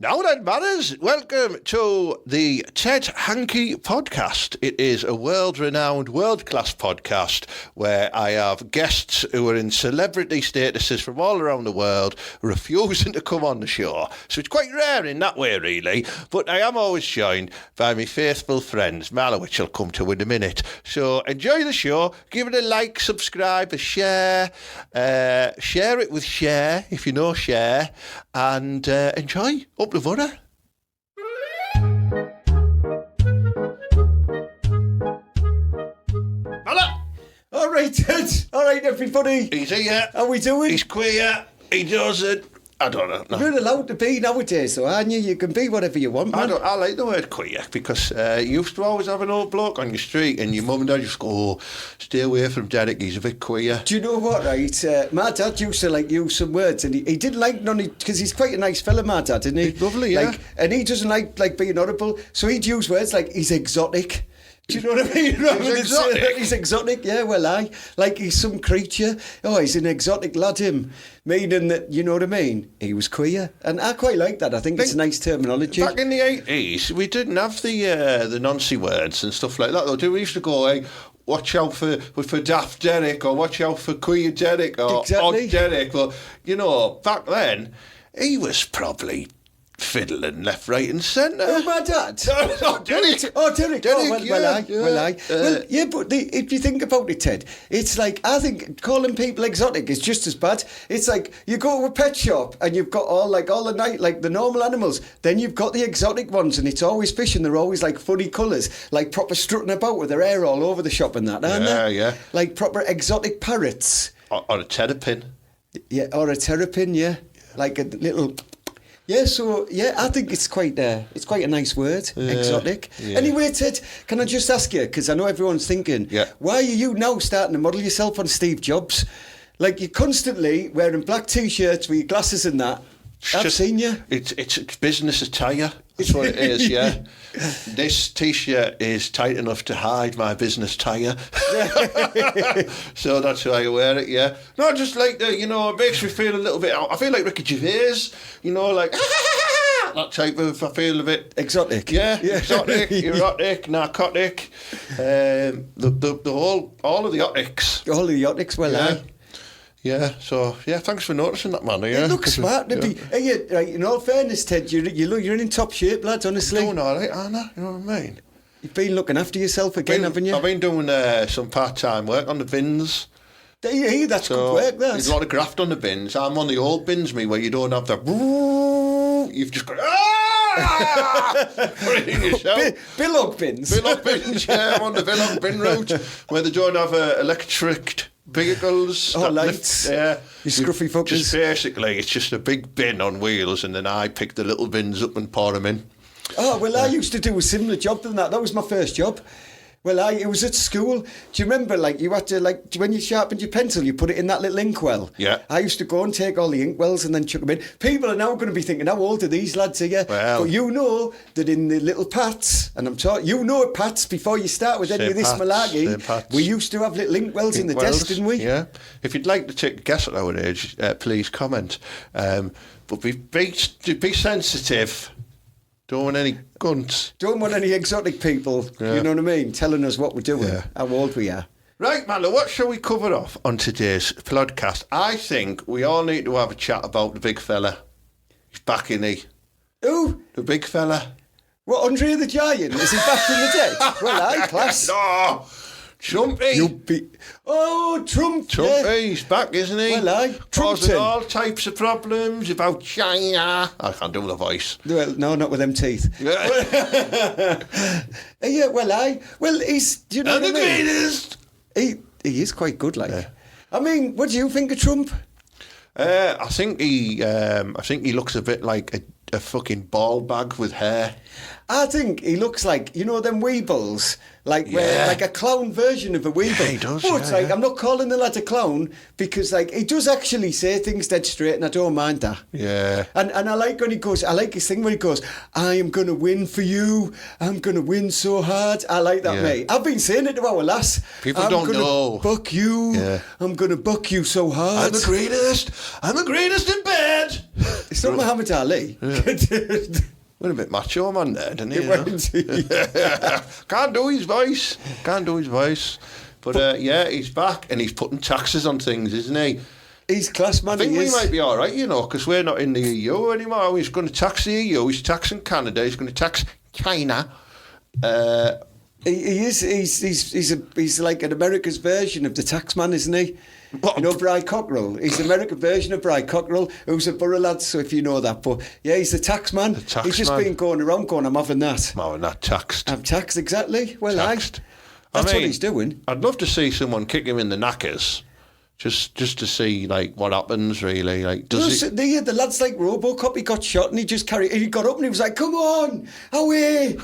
Now then, manners, welcome to the Ted Hanky podcast. It is a world-renowned, world-class podcast where I have guests who are in celebrity statuses from all around the world refusing to come on the show. So it's quite rare in that way, really. But I am always joined by my faithful friends, Mallow, which I'll come to in a minute. So enjoy the show. Give it a like, subscribe, a share. Share it with Share, if you know Share. And enjoy. Up the butter. Hello. All right, Ted. All right, everybody. He's here. How we doing? He's queer. He doesn't. I don't know. No. You're allowed to be nowadays, though, aren't you? You can be whatever you want, man. I like the word queer because you used to always have an old bloke on your street and your mum and dad just go, oh, stay away from Derek, he's a bit queer. Do you know what, right? My dad used to, use some words and he didn't like none, because he's quite a nice fella, my dad, isn't he? He's lovely, yeah. And he doesn't like being audible, so he'd use words like he's exotic. Do you know what I mean? He's exotic? He's exotic, yeah, well, like he's some creature. Oh, he's an exotic lad, him. Meaning that, you know what I mean? He was queer. And I quite like that. I think it's a nice terminology. Back in the 80s, we didn't have the Nancy words and stuff like that, though. We used to go, hey, watch out for daft Derek, or watch out for queer Derek, or odd Derek. Well, you know, back then, he was probably fiddling left, right and centre. Oh, my dad? No, Derek. Oh, Derek. Derek, Well, yeah, but if you think about it, Ted, it's like, I think calling people exotic is just as bad. It's like, you go to a pet shop and you've got all the night, like the normal animals, then you've got the exotic ones, and it's always fish, and they're always like funny colours, like proper strutting about with their hair all over the shop and that, aren't they? Yeah. Like proper exotic parrots. Or a terrapin. Yeah, or a terrapin, yeah. Like a little... Yeah, so, yeah, I think it's quite a nice word, exotic. Yeah. Anyway, Ted, can I just ask you, because I know everyone's thinking, why are you now starting to model yourself on Steve Jobs? Like, you're constantly wearing black T-shirts with your glasses and that. I've seen you. It's business attire. That's what it is, yeah. This T-shirt is tight enough to hide my business tire. So that's why I wear it, yeah. No, just like, it makes me feel a little bit... I feel like Ricky Gervais, like... that type of... I feel a bit... Exotic. Yeah, exotic, erotic, narcotic. All of the otics. All of the otics, well, aye. Yeah, so, thanks for noticing that, man. Yeah. It looks smart to be... Hey, right, in all fairness, Ted, you're in top shape, lads, honestly. I'm doing all right, aren't I? You know what I mean? You've been looking after yourself again, haven't you? I've been doing some part-time work on the bins. Hey, that's good work, that. There's a lot of graft on the bins. I'm on the old bins, where you don't have the... You've just got... Put it in yourself. Billock bins. Billock bins, yeah. I'm on the Billock bin route, where they don't have electric... vehicles. Lights. Yeah. You scruffy fuckers. Just basically, it's just a big bin on wheels, and then I pick the little bins up and pour them in. Oh, well, I used to do a similar job than that. That was my first job. Well, it was at school. Do you remember, you had to, when you sharpened your pencil, you put it in that little inkwell? Yeah. I used to go and take all the inkwells and then chuck them in. People are now going to be thinking, how old are these lads here? Well. But you know that in the little pats, and I'm talking, Pats, before you start with any of this malarkey, we used to have little inkwells in the desk, didn't we? Yeah. If you'd like to take a guess at our age, please comment. But be sensitive. Don't want any guns. Don't want any exotic people, you know what I mean, telling us what we're doing, how old we are. Right, Mala, what shall we cover off on today's podcast? I think we all need to have a chat about the big fella. He's back, isn't he? Who? The big fella. What, Andre the Giant? Is he back from the dead? Well, class. No, Trumpy. Trump. He's back, isn't he? Well, causing all types of problems about China. I can't do the voice. Well, no, not with them teeth. Yeah. Well, he's, do you know and what the I mean? greatest. He is quite good, I mean, what do you think of Trump? I think he looks a bit like a fucking ball bag with hair. I think he looks like, them Weebles, like a clown version of a Weeble. Yeah, he does. But I'm not calling the lad a clown because he does actually say things dead straight, and I don't mind that. Yeah. And I like when he goes. I like his thing when he goes, "I am gonna win for you. I'm gonna win so hard." I like that, mate. I've been saying it to our lass. People don't know. Buck you. Yeah. I'm gonna buck you so hard. I'm the greatest in bed. It's not Muhammad Ali. Went a bit macho man there, didn't he? Can't do his voice. But yeah, he's back and he's putting taxes on things, isn't he? He's class man. I think we might be all right, because we're not in the EU anymore. He's going to tax the EU. He's taxing Canada. He's going to tax China. He is. He's like an America's version of the tax man, isn't he? What? You know, Bry Cockerell. He's the American version of Bry Cockerell, who's a borough lad, so if you know that. But yeah, he's the tax man. He's just been going around going, I'm having that. I'm having that taxed. I'm taxed, exactly. Well, taxed. That's what he's doing. I'd love to see someone kick him in the knackers. Just to see like what happens really. Like the lad's like Robocop. He got shot and he got up and he was like, "Come on, away!"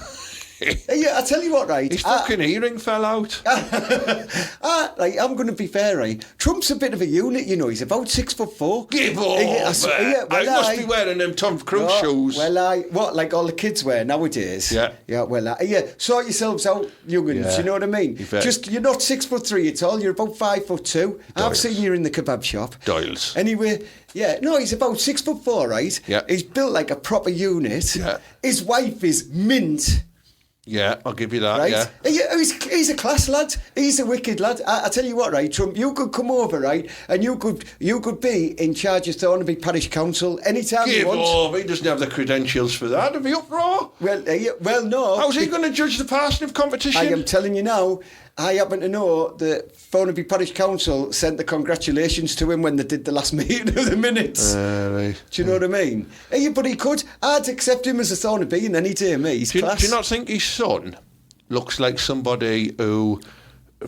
Yeah, I tell you what, right? His fucking earring fell out. Right, I'm going to be fair, right? Trump's a bit of a unit, He's about 6'4". Give up! I must be wearing them Tom Cruise shoes. What, like all the kids wear nowadays? Yeah. Yeah, sort yourselves out, young'uns, Yeah. you know what I mean? You're not 6'3" at all, you're about 5'2". I've seen you in the kebab shop. Doyles. Anyway, yeah, no, he's about 6'4", right? Yeah. He's built like a proper unit. Yeah. His wife is mint. Yeah, I'll give you that, right? yeah. He's a class lad. He's a wicked lad. I tell you what, right, Trump, you could come over, right, and you could be in charge of Thornaby Parish Council anytime you want. Oh, he doesn't have the credentials for that. Have you uproar? Well, no. How's he going to judge the passing of competition? I am telling you now, I happen to know that Thornaby Parish Council sent the congratulations to him when they did the last meeting of the minutes. Right. Do you know what I mean? But he could. I'd accept him as a Thornaby in any day, mate. He's class. Do you not think his son looks like somebody who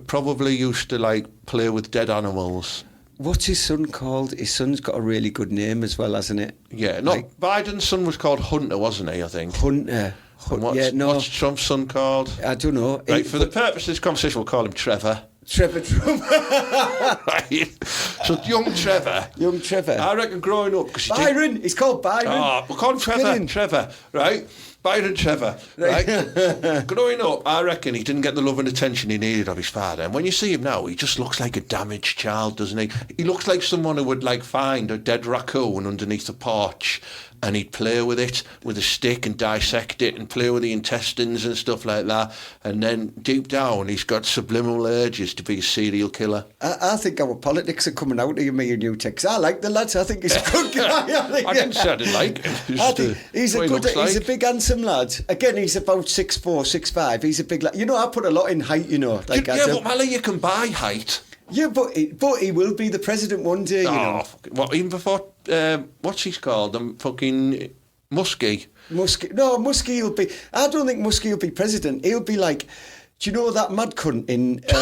probably used to like play with dead animals? What's his son called? His son's got a really good name as well, hasn't it? Yeah, Biden's son was called Hunter, wasn't he, I think? Hunter. What's Trump's son called? I don't know. Right, for the purpose of this conversation, we'll call him Trevor. Trevor Trump. Right. So young Trevor. Young Trevor. I reckon growing up... Byron. He's called Byron. Oh, we'll call him Trevor. Trevor, right? Byron Trevor, right? Growing up, I reckon he didn't get the love and attention he needed of his father. And when you see him now, he just looks like a damaged child, doesn't he? He looks like someone who would like find a dead raccoon underneath the porch and he'd play with it with a stick and dissect it and play with the intestines and stuff like that. And then deep down, he's got subliminal urges to be a serial killer. I think our politics are coming out of you, me and you, Tex. I like the lads. I think he's a good guy. I didn't say I didn't like him. He's a big handsome lad. Again, he's about 6'4", 6'5". He's a big lad. I put a lot in height, Like but Mally, you can buy height. Yeah, but he will be the president one day, What, even before, what's he called? Fucking Muskie. Muskie will be... I don't think Muskie will be president. He'll be like... Do you know that mad cunt in... do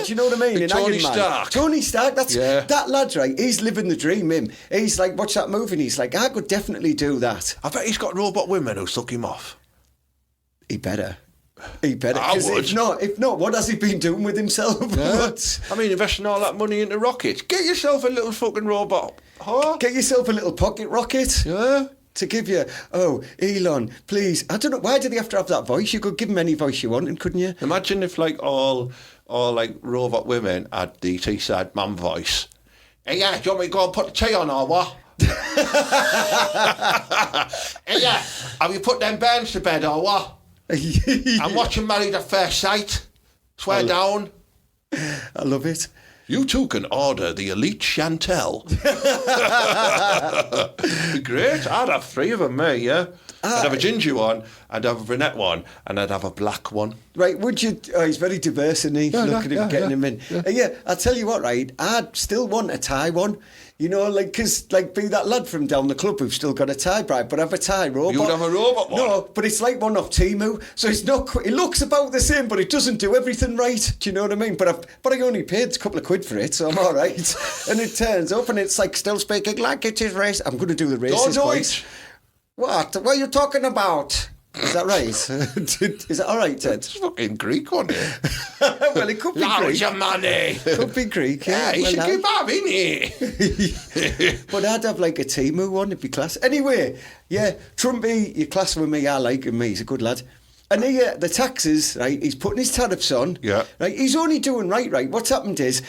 you know what I mean? In Tony Stark. Tony Stark, that lad, right? He's living the dream, him. He's like, watch that movie, and he's like, I could definitely do that. I bet he's got robot women who suck him off. He better. He better. I would. If not, what has he been doing with himself? Yeah. I mean, investing all that money into rockets. Get yourself a little fucking robot. Huh? Get yourself a little pocket rocket. Yeah. To give you, Elon, please. I don't know, why do they have to have that voice? You could give him any voice you wanted, couldn't you? Imagine if like all like robot women had the Teesside man voice. Hey, yeah, do you want me to go and put the tea on or what? Hey, yeah, have you put them bairns to bed or what? I'm watching Married at First Sight. Swear down. I love it. You two can order the Elite Chantel. Great. I'd have 3 of them, mate, yeah? I'd have a ginger one, I'd have a brunette one, and I'd have a black one. Right, would you... Oh, he's very diverse, isn't he? Look at him getting him in. Yeah, I'll tell you what, right? I'd still want a Thai one. Because, be that lad from down the club who's still got a Thai bride, but have a Thai robot. You'd have a robot one? No, but it's like one off Temu. So it's not... It looks about the same, but it doesn't do everything right. Do you know what I mean? But I only paid a couple of quid for it, so I'm all right. And it turns up and it's like, still speaking like it is race. I'm going to do the racist voice. What are you talking about? Is that right? Is that all right, Ted? It's fucking Greek, wasn't it? Well, it could be Greek. Your money. Could be Greek, yeah. You should keep having it. But I'd have like a Temu one, it'd be class. Anyway, yeah, Trumpy, you're class with me, I like him, he's a good lad. And the taxes, right, he's putting his tariffs on. Yeah. Right, he's only doing right. What's happened is,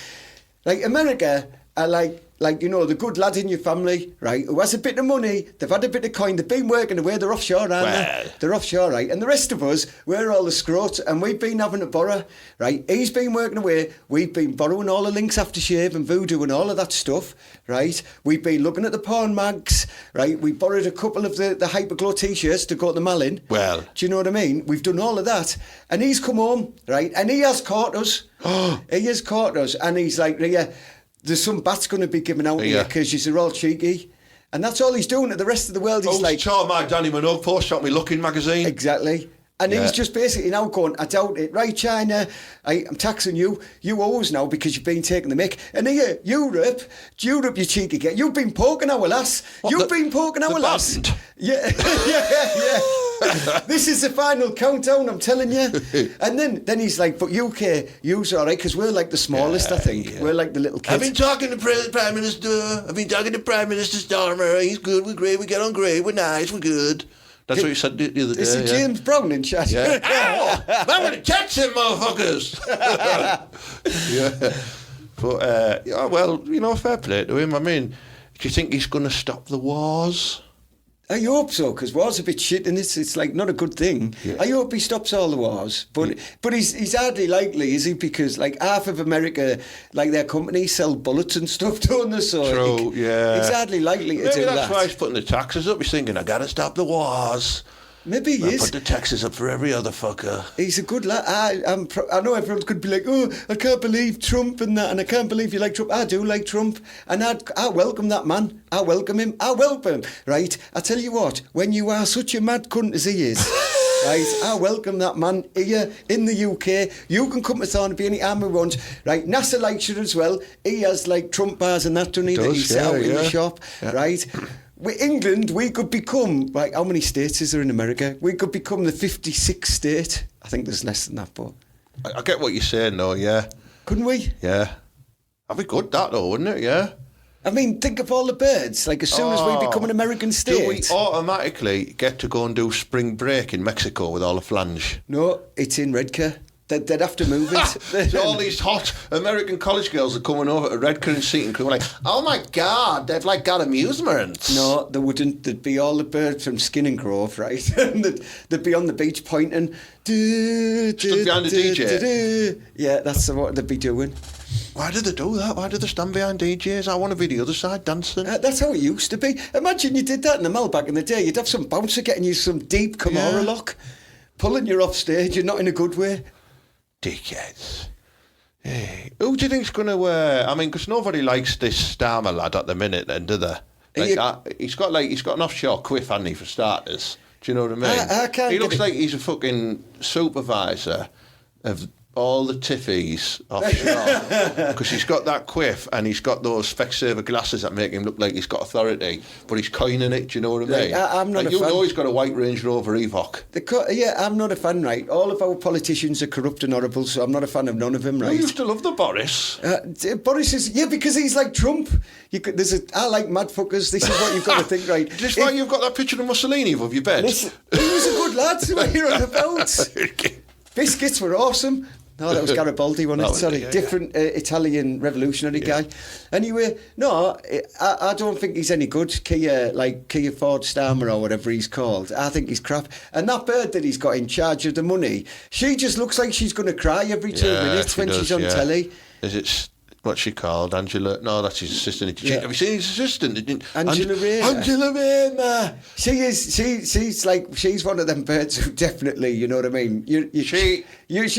like, America are like, like, you know, the good lad in your family, right, who has a bit of money, they've had a bit of coin, they've been working away, they're offshore, aren't they? They're offshore, right? And the rest of us, we're all the scroats, and we've been having to borrow, right? He's been working away, we've been borrowing all the Lynx aftershave and Voodoo and all of that stuff, right? We've been looking at the porn mags, right? We borrowed a couple of the Hyperglow t-shirts to go to the Malin. Well. Do you know what I mean? We've done all of that. And he's come home, right? And he has caught us. He has caught us. And he's like, yeah, there's some bats going to be given out here because you're all cheeky. And that's all he's doing to the rest of the world. He's like... Oh, my Danny Minogue post shot me Looking magazine. Exactly. And he's just basically now going, I doubt it. Right, China, I'm taxing you. You owe us now because you've been taking the mick. And here, Europe, you cheeky get. You've been poking our lass. You've been poking our lass. Yeah. This is the final countdown, I'm telling you. And then he's like, but UK, you's all right, because we're like the smallest, I think. Yeah. We're like the little kids. I've been talking to Prime Minister. I've been talking to Prime Minister Starmer. He's good, we're great, we get on great, we're nice, we're good. That's what you said the other day. Is it James Brown in chat? Yeah. Ow! I'm going to catch him, motherfuckers! Yeah. But, well, you know, fair play to him. I mean, do you think he's going to stop the wars? I hope so, because war's a bit shit and it's like not a good thing. Yeah. I hope he stops all the wars. But he's hardly likely, is he? Because like half of America, like their companies sell bullets and stuff, don't they? So true, it's hardly likely to do that. Maybe that's why he's putting the taxes up. He's thinking, I got to stop the wars. Maybe he is. Put the taxes up for every other fucker. He's a good lad. I know everyone could be like, oh, I can't believe Trump and that, and I can't believe you like Trump. I do like Trump, and I welcome that man. I welcome him. I welcome him. Right? I tell you what, when you are such a mad cunt as he is, right, I welcome that man here in the UK. You can come to Thornaby any time we want. Right? NASA likes you as well. He has like Trump bars and that, doesn't he? That he sells in the shop. Yeah. Right? England, we could become, like, how many states is there in America? We could become the 56th state. I think there's less than that, but... I get what you're saying, though, yeah. Couldn't we? Yeah. That'd be good, that, though, wouldn't it, yeah? I mean, think of all the birds. Like, as soon as we become an American state... Do we automatically get to go and do spring break in Mexico with all the flange? No, it's in Redcar. They'd have to move it. So all these hot American college girls are coming over to Redcar and Seaton, going like, oh my God, they've like got amusements. No, they wouldn't. There'd be all the birds from Skin and Grove, right? And they'd be on the beach pointing. Stood behind the DJ. Yeah, that's what they'd be doing. Why did they do that? Why did they stand behind DJs? I want to be the other side dancing. That's how it used to be. Imagine you did that in the Mall back in the day. You'd have some bouncer getting you some deep Camorra lock, pulling you off stage. You're not in a good way. Dickheads. Hey. Who do you think's going to I mean, because nobody likes this Starmer lad at the minute, then, do they? Like, he's got an offshore quiff, hasn't he, for starters? Do you know what I mean? I can't. He looks like he's a fucking supervisor of all the tiffies offshore, because he's got that quiff and he's got those Specsavers glasses that make him look like he's got authority, but he's coining it. Do you know what I mean? I'm not like, a fan. You know he's got a white Range Rover Evoque. I'm not a fan, right? All of our politicians are corrupt and horrible, so I'm not a fan of none of them, right? You used to love the Boris. Boris is, because he's like Trump. I like mad fuckers. This is what you've got to think, right? This why you've got that picture of Mussolini above your bed. Listen, he was a good lad. What you're on about? Biscuits were awesome. No, that was Garibaldi, wasn't it? Sorry, different Italian revolutionary guy. Anyway, no, I don't think he's any good. Kia Ford Starmer or whatever he's called. I think he's crap. And that bird that he's got in charge of the money, she just looks like she's going to cry every 2 minutes when she's on telly. Is it... What's she called? Angela? No, that's his assistant. Have you seen his assistant? Angela Rayner. Angela Rayner. She's one of them birds who definitely, you know what I mean? She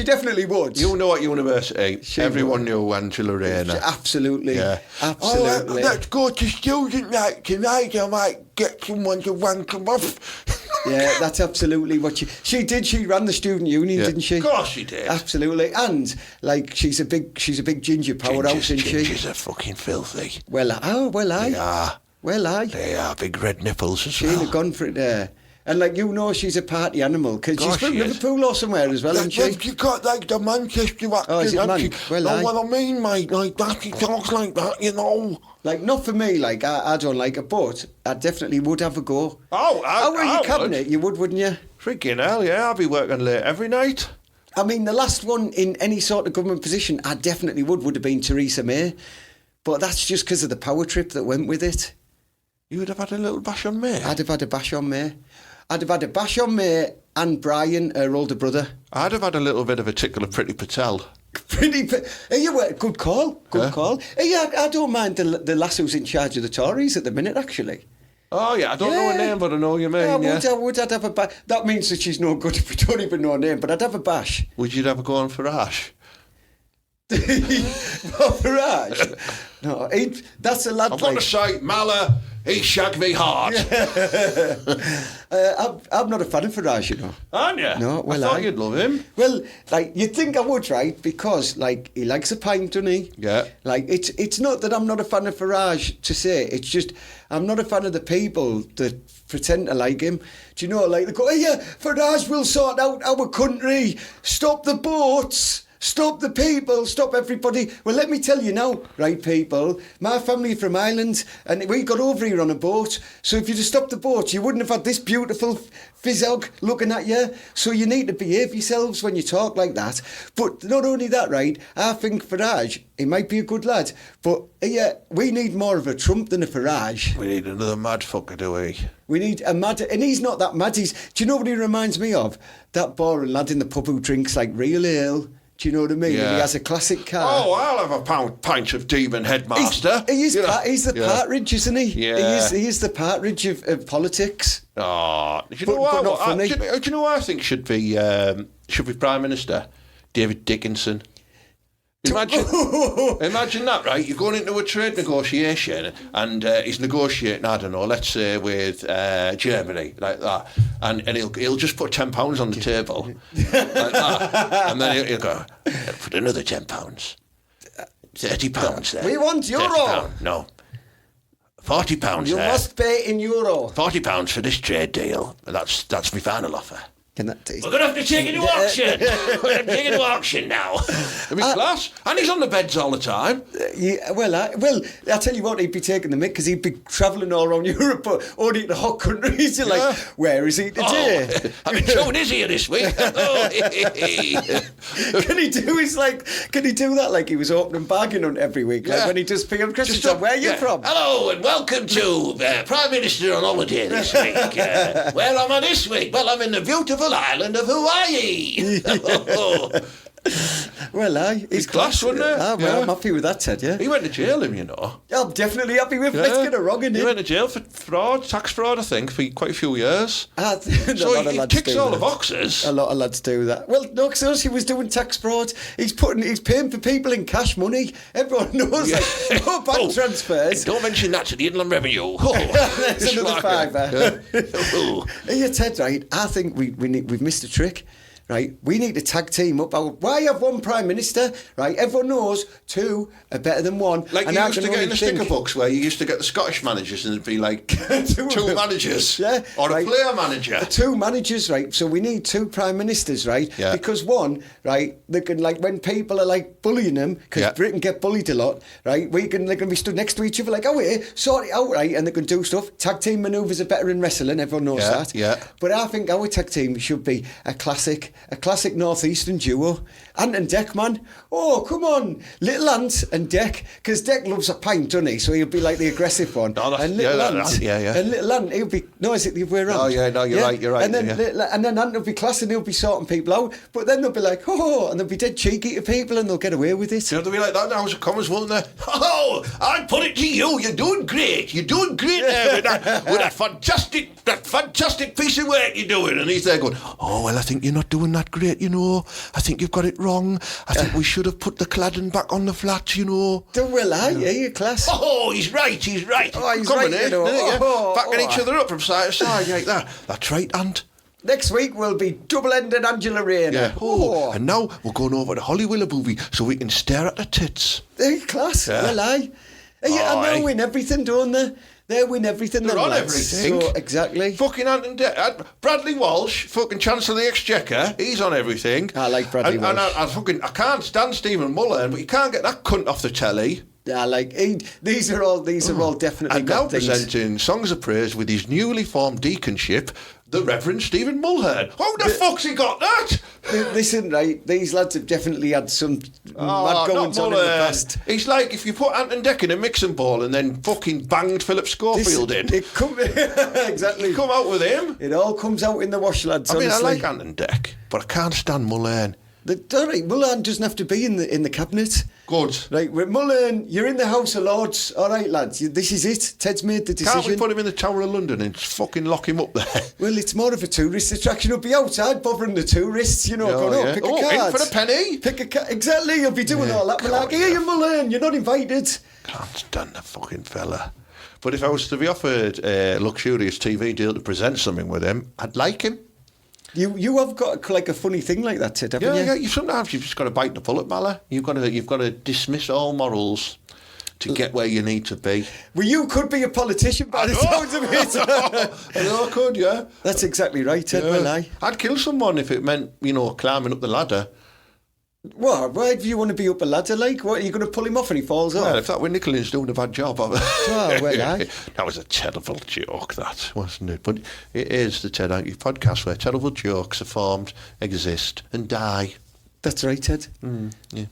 definitely would. You know at university, everyone knew Angela Rayner. Absolutely. Yeah. Absolutely. Let's go to student night tonight. I might get someone to wank them off. Yeah, that's absolutely what she did. She ran the student union, didn't she? Of course she did. Absolutely, and like she's a big ginger powerhouse, isn't she? Gingers are fucking filthy. Well, aye. They are. Well, aye. They are big red nipples as well. She'd have gone for it there. And like she's a party animal because she's from Liverpool or somewhere as well, isn't she? She got like the Manchester accent. Oh, is it man? Well, know what I mean, mate? Like that, she talks like that, you know. Like not for me. Like I don't like it, but I definitely would have a go. Oh, were you cabinet? You would, wouldn't you? Freaking hell, yeah! I'll be working late every night. I mean, the last one in any sort of government position, I definitely would have been Theresa May. But that's just because of the power trip that went with it. You would have had a little bash on me. I'd have had a bash on me. I'd have had a bash on me and Brian, her older brother. I'd have had a little bit of a tickle of Pretty Patel. Good call. Good call. I don't mind the lass who's in charge of the Tories at the minute, actually. Oh, yeah, I don't know her name, but I know what you mean, I'd have a bash. That means that she's no good if we don't even know her name, but I'd have a bash. Would you ever go on for Ash? Farage? No, that's a lad. I'm going to say, Mala, he shagged me hard. I'm not a fan of Farage, you know. Aren't you? No, well, I thought you'd love him. Well, like, you'd think I would, right? Because, like, he likes a pint, doesn't he? Yeah. Like, it's not that I'm not a fan of Farage to say. It's just I'm not a fan of the people that pretend to like him. Do you know, like, they go, oh, yeah, Farage will sort out our country. Stop the boats. Stop the people, stop everybody. Well, let me tell you now, right, people, my family from Ireland, and we got over here on a boat, so if you'd have stopped the boat, you wouldn't have had this beautiful fizzog looking at you, so you need to behave yourselves when you talk like that. But not only that, right, I think Farage, he might be a good lad, but yeah, we need more of a Trump than a Farage. We need another mad fucker, do we? We need a mad, and he's not that mad. Do you know what he reminds me of? That boring lad in the pub who drinks like real ale. Do you know what I mean? Yeah. And he has a classic car. Oh, I'll have a pint of Demon Headmaster. He's the partridge, isn't he? Yeah. He is the partridge of politics. Oh, do you But know what? not funny. Do you know what I think should be Prime Minister? David Dickinson. Imagine that, right? You're going into a trade negotiation and he's negotiating, I don't know, let's say with Germany, like that, and he'll just put £10 on the table, like that, and then he'll go, put another £10, £30 there. We want euro. £30, no, £40 You there. must pay in euro. £40 for this trade deal. That's my final offer. Can that taste? We're going to have to take it to auction. We're going to have to take it to auction now. It'll be class. And he's on the beds all the time. I tell you what, he'd be taking the mick because he'd be travelling all around Europe, but only to hot countries. You're like, where is he today? I've been showing his here this week. Can he do that like he was opening bargain hunt every week? Like when he does pick up questions on where are you from? Hello and welcome to Prime Minister on holiday this week. Where am I this week? Well, I'm in the beautiful island of Hawaii. Well, he's class, wasn't it? I'm happy with that, Ted, yeah. He went to jail, you know. I'm definitely happy with Let's get a wrong in He it. went to jail for fraud, tax fraud, I think, for quite a few years. So he ticks all the boxes. A lot of lads do that. Well, no, because he was doing tax fraud. He's paying for people in cash money. Everyone knows, like, no bank transfers. Don't mention that to the Inland Revenue. There's another fiver. Yeah. Yeah, Ted, right, I think we've missed a trick. Right, we need to tag team up. Why have one Prime Minister? Right, everyone knows two are better than one. Like and you used to get in the sticker books where you used to get the Scottish managers and it'd be like two managers, or a player manager. Two managers, right? So we need two Prime Ministers, right? Yeah. Because one, right, they can, like, when people are like bullying them, because Britain get bullied a lot, right? They can be stood next to each other like, oh, hey, sort it out, right? And they can do stuff. Tag team manoeuvres are better in wrestling. Everyone knows that. Yeah. But I think our tag team should be a classic northeastern duo. Ant and Deck, man. Oh, come on. Little Ant and Deck, because Deck loves a pint, doesn't he? So he'll be like the aggressive one. No, and Little Ant, yeah. And Little Ant, he'll be, no, is it the other way around? Oh, yeah, no, you're right. And then, and then Ant will be class and he'll be sorting people out, but then they'll be like, and they'll be dead cheeky to people and they'll get away with it. They'll be like that in the House of Commons, won't they? Oh, I'd put it to you. You're doing great. You're doing great there with that fantastic piece of work you're doing. And he's there going, oh, well, I think you're not doing that great, you know. I think you've got it wrong. I think we should have put the cladding back on the flat, you know. You're class. Oh, he's right. Oh, he's Coming right, in, you know. backing each other up from side to side like that. That's right, Ant. Next week will be double-ended Angela Rayner. Yeah. Oh, and now we're going over to Hollywood movie so we can stare at the tits. They're class. Yeah. Well, and they win everything, don't they? They win everything. They're on everything. So, exactly. Fucking Ant and Bradley Walsh, fucking Chancellor of the Exchequer, he's on everything. I like Bradley Walsh. And I can't stand Stephen Mullen, but you can't get that cunt off the telly. Yeah, like these are all definitely And now good things. presenting Songs of Praise with his newly formed deaconship, the Reverend Stephen Mulhern. How the fuck's he got that? Listen, right, these lads have definitely had some mad goings on in the past. He's like if you put Ant and Dec in a mixing bowl and then fucking banged Philip Schofield in. Exactly. Come out with him. It all comes out in the wash, lads. I mean, honestly. I like Ant and Dec, but I can't stand Mulhern. All right, Mulhern doesn't have to be in the cabinet. Good. Right, with Mulhern, you're in the House of Lords. All right, lads, this is it. Ted's made the decision. Can't we put him in the Tower of London and fucking lock him up there? Well, it's more of a tourist attraction. He'll be outside bothering the tourists, going, pick a card. In for a penny. Pick a card. Exactly, you'll be doing all that. Malarkey. Hey, you're Mulhern, you're not invited. Can't stand the fucking fella. But if I was to be offered a luxurious TV deal to present something with him, I'd like him. You have got like a funny thing like that, Ted, haven't you? Yeah. Sometimes you've just got to bite the bullet, Mala. You've got to dismiss all morals to get where you need to be. Well, you could be a politician by the sounds of it. I know I could, yeah. That's exactly right, Ted. Yeah. Well, I'd kill someone if it meant, climbing up the ladder. What? Why do you want to be up a ladder like? What, are you going to pull him off and he falls off? Well, if that were Nicholas doing a bad job of it. That was a terrible joke, that, wasn't it? But it is the Ted Hanky podcast where terrible jokes are formed, exist and die. That's right, Ted. Yeah.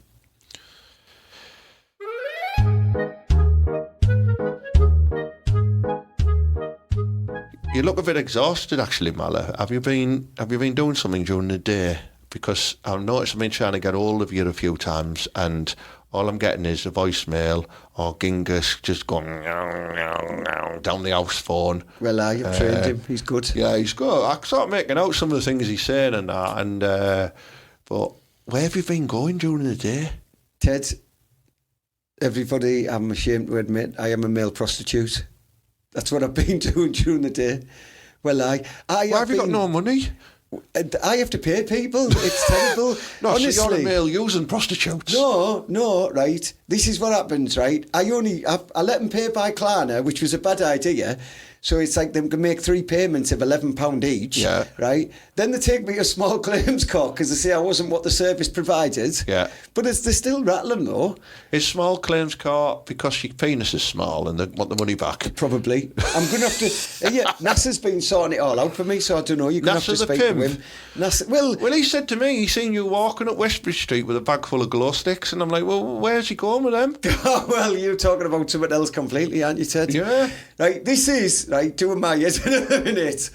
You look a bit exhausted, actually, Mala. Have you been doing something during the day? Because I've noticed I've been trying to get hold of you a few times, and all I'm getting is a voicemail or Genghis just going down the house phone. Well, I've trained him. He's good. Yeah, he's good. I start making out some of the things he's saying and that. But where have you been going during the day? Ted, everybody, I'm ashamed to admit, I am a male prostitute. That's what I've been doing during the day. Well, Why have you got no money? I have to pay people. It's terrible. No, honestly. So you're a male using prostitutes. No, right. This is what happens, right? I let them pay by Klarna, which was a bad idea. So it's like they can make 3 payments of £11 each, yeah. Right? Then they take me to small claims court because they say I wasn't what the service provided. Yeah. But they're still rattling, though. Is small claims court because your penis is small and they want the money back? Probably. I'm going to have to... NASA's been sorting it all out for me, so I don't know. You're going to have to speak to him. NASA, well, he said to me, he's seen you walking up Westbridge Street with a bag full of glow sticks, and I'm like, well, where's he going with them? Oh, well, you're talking about something else completely, aren't you, Ted? Yeah. Right, this is, right, doing my head in a minute.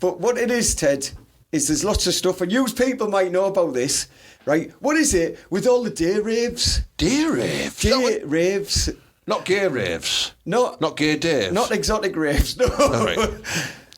But what it is, Ted, is there's lots of stuff, and you people might know about this, right? What is it with all the day raves? Day raves? Day raves. Not gay raves? No. Not gay Daves? Not exotic raves, no. All right.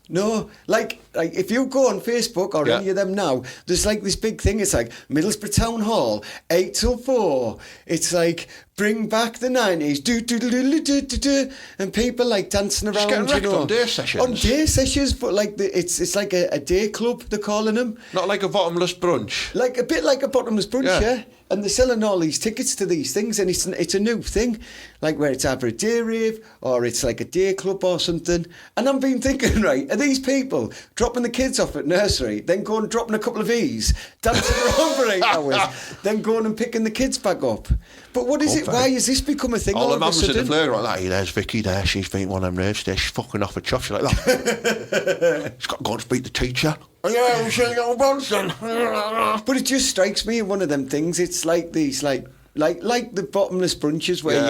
No, like if you go on Facebook or any of them now, there's like this big thing. It's like Middlesbrough Town Hall, 8 till 4. It's like bring back the 90s, do, and people like dancing around. Just getting wrecked on day sessions. On day sessions, but like it's like a day club, they're calling them. Not like a bottomless brunch. Like a bit like a bottomless brunch, yeah. And they're selling all these tickets to these things, and it's a new thing, like where it's either a day rave or it's like a day club or something. And I've been thinking, right, are these people dropping the kids off at nursery, then going and dropping a couple of E's, dancing around for 8 hours, then going and picking the kids back up? But what is it? Why has this become a thing all the of a sudden? mums in the flare like that. Hey, there's Vicky there. She's been one of them raves there. She's fucking off a chuff like that. She's got to go and speak to the teacher. Yeah, I'm saying little Bronson. But it just strikes me one of them things. It's like these like the bottomless brunches where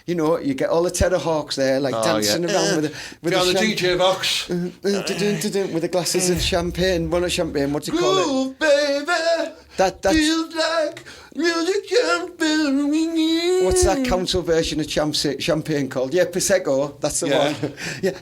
you get all the Terror Hawks there dancing around with the DJ box with the glasses of champagne. Well, not champagne. What do you call it? Groove, baby. That feels like music champagne. What's that council version of champagne called? Yeah, Prosecco. That's the one.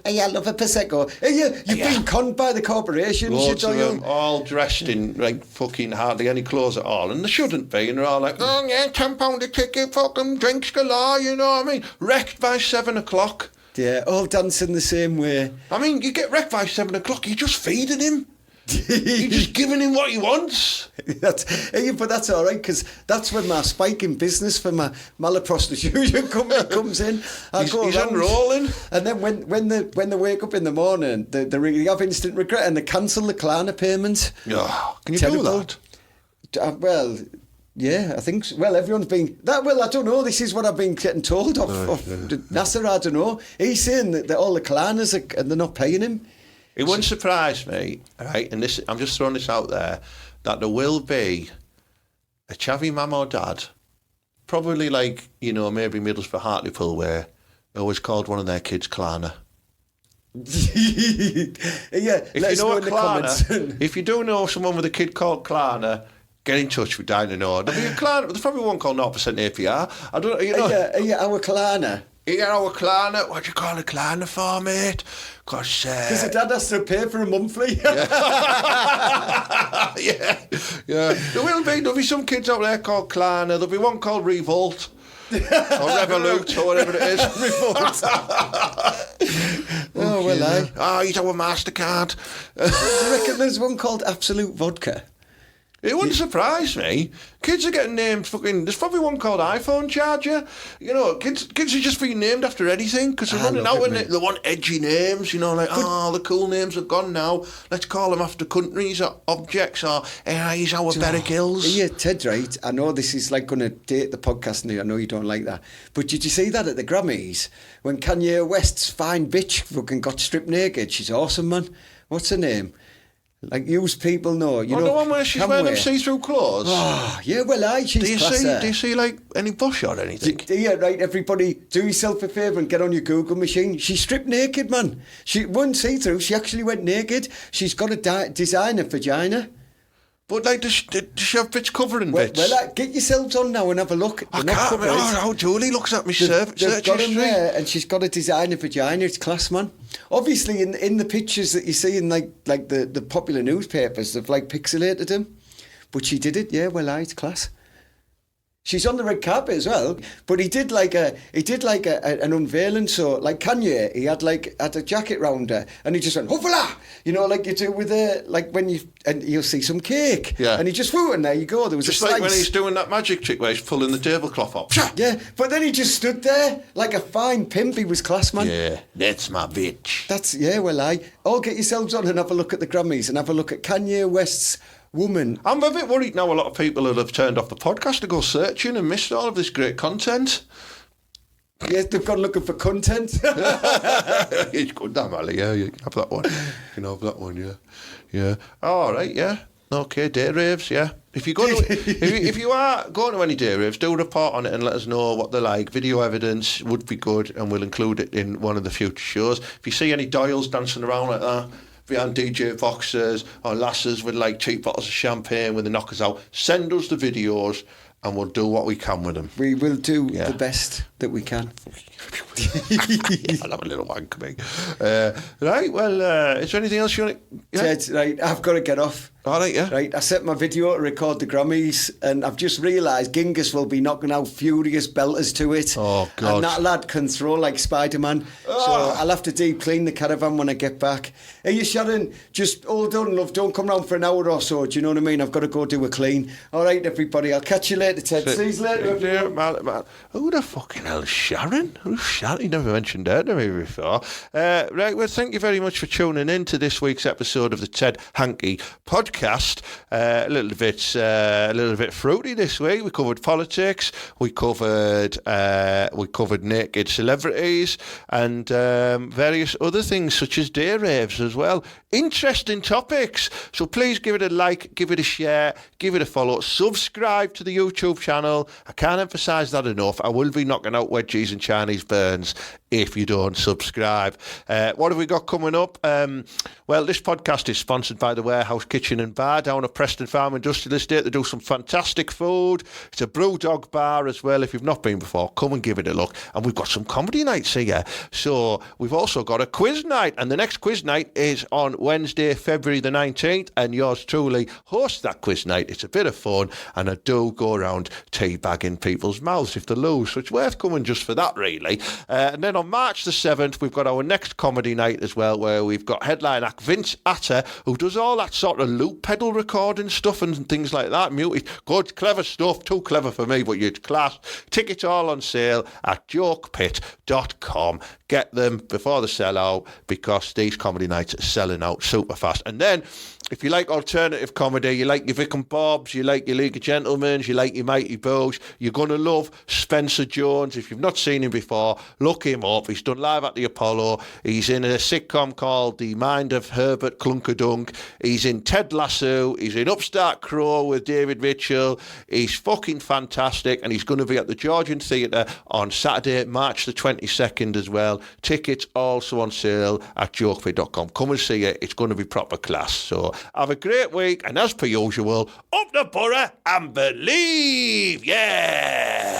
Hey, I love a Prosecco. Hey, you've been conned by the corporations. Loads of them, all dressed in like fucking hardly any clothes at all, and they shouldn't be. And they're all like, oh yeah, £10 a ticket, fucking drinks galore. You know what I mean? Wrecked by 7 o'clock. Yeah, all dancing the same way. I mean, you get wrecked by 7 o'clock. You're just feeding him. You're just giving him what he wants. But that's all right, because that's when my spike in business for my malaprostitution company comes in. He's unrolling. And then when they wake up in the morning, they really have instant regret and they cancel the Klarna payment. Oh, can you Terrible. do that? Well, Yeah, I think so. Well, everyone's been that. Well, I don't know. This is what I've been getting told of Nasser. I don't know. He's saying that all the clanners and they're not paying him. It wouldn't surprise me, right? And this, I'm just throwing this out there, that there will be a chavvy mum or dad, probably like, maybe Middlesbrough, Hartlepool, where they always called one of their kids Klarner. Yeah, if you do know someone with a kid called Klarner, get in touch with Dinah Know. There'll be a Klarner. There's probably one called 0% APR. I don't know. Yeah, our Klarner. Yeah, our Klarner. What do you call a Klarner for, mate? Because the dad has to pay for a monthly. Yeah. There'll be some kids out there called Klarner. There'll be one called Revolt. Or Revolut, or whatever it is. Revolt. He's our MasterCard. Do you reckon there's one called Absolute Vodka? It wouldn't surprise me. Kids are getting named there's probably one called iPhone Charger. Kids are just being named after anything because they're running out and they want edgy names, the cool names have gone now. Let's call them after countries or objects or he's our Berwick Hills. Yeah, Ted, right? I know this is like going to date the podcast now. I know you don't like that. But did you see that at the Grammys when Kanye West's fine bitch fucking got stripped naked? She's awesome, man. What's her name? Like, used people know. The one where she's wearing them see-through clothes? Oh, yeah, well, she's classy. Do you see, like, any bush or anything? Yeah, right, everybody, do yourself a favour and get on your Google machine. She's stripped naked, man. She wasn't see-through, she actually went naked. She's got a designer vagina. But, like, does she have bits covering bits? Well, get yourselves on now and have a look. I can't remember how Julie looks at me search got history. Him there, and she's got a designer vagina. It's class, man. Obviously, in the pictures that you see in like the popular newspapers, they've like pixelated him. But she did it, yeah. Well, it's class. She's on the red carpet as well, but he did like an unveiling. So like Kanye, he had a jacket round her, and he just went hoopla, like you do with and you'll see some cake, yeah, and he just whoop, and there you go. There was just a slice. Like when he's doing that magic trick where he's pulling the tablecloth up. Yeah, but then he just stood there like a fine pimp. He was class, man. Yeah, that's my bitch. All get yourselves on and have a look at the Grammys and have a look at Kanye West's woman. I'm a bit worried now a lot of people will have turned off the podcast to go searching and missed all of this great content. Yes, they've gone looking for content. It's good, damn Ali, yeah, you can have that one. You can have that one, yeah. All right, yeah. Okay, day raves, yeah. If you are going to any day raves, do report on it and let us know what they're like. Video evidence would be good, and we'll include it in one of the future shows. If you see any dials dancing around like that, behind DJ boxes or lasses with like cheap bottles of champagne when they knock us out, send us the videos and we'll do what we can with them. We will do the best that we can. I'll have a little wank, mate. Right, well, is there anything else you want to... Yeah? Ted, right, I've got to get off. All right, yeah. Right, I set my video to record the Grammys, and I've just realised Genghis will be knocking out furious belters to it. Oh, God. And that lad can throw like Spider-Man. Oh. So I'll have to deep clean the caravan when I get back. Hey, you, Sharon, just hold on, love. Don't come round for an hour or so. Do you know what I mean? I've got to go do a clean. All right, everybody. I'll catch you later, Ted. See you later. Yeah, man. Who the fucking hell is Sharon? Who's Sharon? You never mentioned her to me before. Right, well, thank you very much for tuning in to this week's episode of the Ted Hanky podcast. A little bit fruity this week. We covered politics. We covered naked celebrities and various other things such as day raves as well. Interesting topics. So please give it a like, give it a share, give it a follow, subscribe to the YouTube channel. I can't emphasise that enough. I will be knocking out wedgies and Chinese burns if you don't subscribe. What have we got coming up? Well, this podcast is sponsored by the Warehouse Kitchen and Bar down at Preston Farm Industrial Estate. They do some fantastic food. It's a Brewdog bar as well. If you've not been before, come and give it a look. And we've got some comedy nights here. So we've also got a quiz night. And the next quiz night is on Wednesday, February the 19th. And yours truly hosts that quiz night. It's a bit of fun. And I do go around teabagging people's mouths if they lose. So it's worth coming just for that, really. And then on March the 7th, we've got our next comedy night as well, where we've got headline act Vince Atter, who does all that sort of loop pedal recording stuff and things like that. Muted, good, clever stuff, too clever for me, but you'd class. Tickets all on sale at jokepit.com. get them before they sell out, because these comedy nights are selling out super fast. And then, if you like alternative comedy, you like your Vic and Bobs, you like your League of Gentlemen, you like your Mighty Bows, you're going to love Spencer Jones. If you've not seen him before, look him up. He's done Live at the Apollo. He's in a sitcom called The Mind of Herbert Clunkerdunk. He's in Ted Lasso. He's in Upstart Crow with David Mitchell. He's fucking fantastic, and he's going to be at the Georgian Theatre on Saturday, March the 22nd as well. Tickets also on sale at jokefit.com. Come and see it. It's going to be proper class. So have a great week, and as per usual, up the borough and believe, yeah!